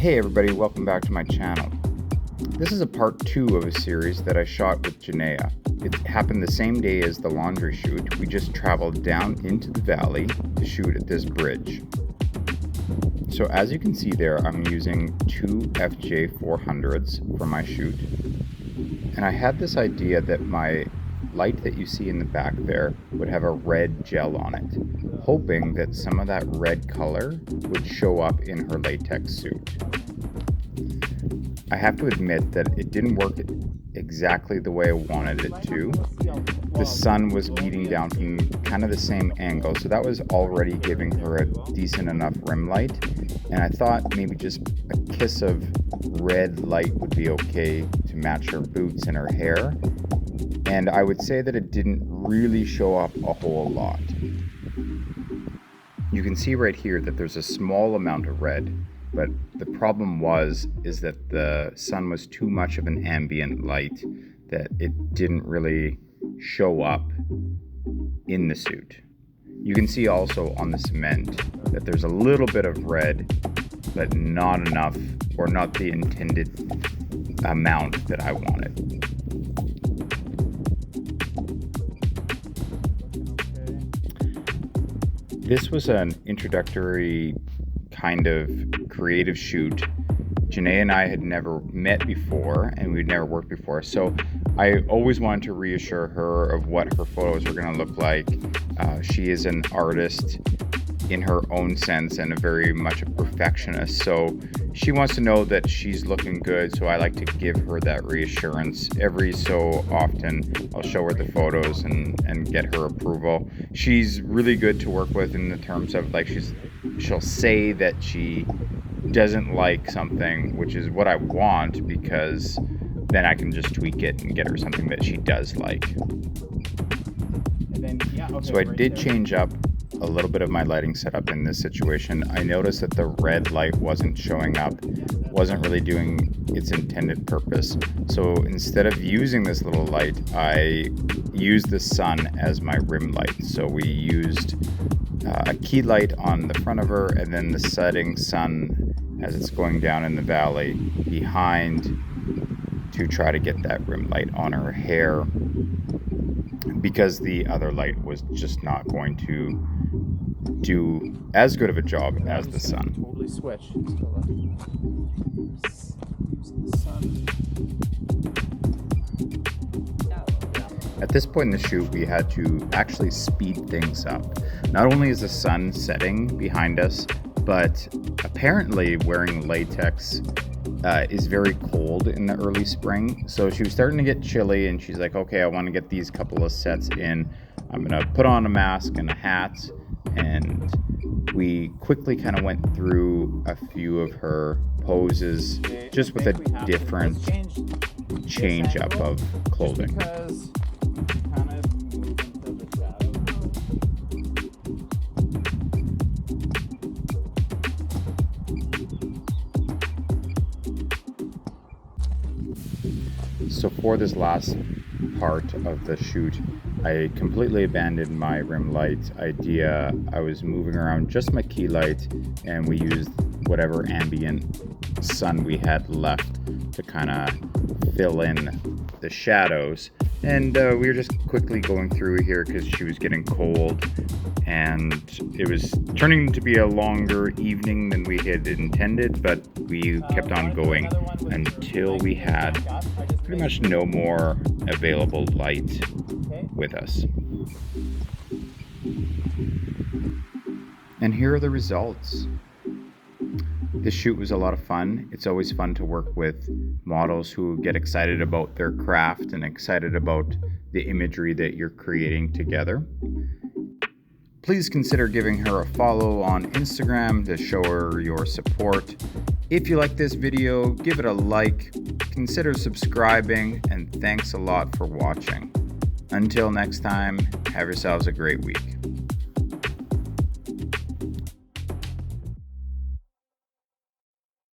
Hey everybody, welcome back to my channel. This is a part 2 of a series that I shot with Janaea. It happened the same day as the laundry shoot. We just traveled down into the valley to shoot at this bridge. So as you can see there, I'm using two FJ400s for my shoot. And I had this idea that my light that you see in the back there would have a red gel on it, hoping that some of that red color would show up in her latex suit. I have to admit that it didn't work exactly the way I wanted it to. The sun was beating down from kind of the same angle, so that was already giving her a decent enough rim light, and I thought maybe just a kiss of red light would be okay to match her boots and her hair. And I would say that it didn't really show up a whole lot. You can see right here that there's a small amount of red, but the problem is that the sun was too much of an ambient light that it didn't really show up in the suit. You can see also on the cement that there's a little bit of red, but not enough, or not the intended amount that I wanted. This was an introductory kind of creative shoot. Janaea and I had never met before, and we'd never worked before, so I always wanted to reassure her of what her photos were going to look like. She is an artist in her own sense and very much a perfectionist, so she wants to know that she's looking good, so I like to give her that reassurance. Every so often I'll show her the photos and get her approval. She's really good to work with in the terms of, like, she'll say that she doesn't like something, which is what I want, because then I can just tweak it and get her something that she does like. So I did change up a little bit of my lighting setup in this situation. I noticed that the red light wasn't showing up, wasn't really doing its intended purpose. So instead of using this little light, I used the sun as my rim light. So we used a key light on the front of her, and then the setting sun as it's going down in the valley behind to try to get that rim light on her hair, because the other light was just not going to do as good of a job as the sun. Totally switch. Using the sun. At this point in the shoot, we had to actually speed things up. Not only is the sun setting behind us, but apparently wearing latex is very cold in the early spring. So she was starting to get chilly, and she's like, okay, I want to get these couple of sets in. I'm going to put on a mask and a hat. And we quickly kind of went through a few of her poses, just with a different change up of clothing. So for this last part of the shoot, I completely abandoned my rim light idea. I was moving around just my key light, and we used whatever ambient sun we had left to kind of fill in the shadows. And we were just quickly going through here because she was getting cold, and it was turning to be a longer evening than we had intended, but we kept on going until we had pretty much no more available light with us. And here are the results. This shoot was a lot of fun. It's always fun to work with models who get excited about their craft and excited about the imagery that you're creating together. Please consider giving her a follow on Instagram to show her your support. If you like this video, give it a like, consider subscribing, and thanks a lot for watching. Until next time, have yourselves a great week.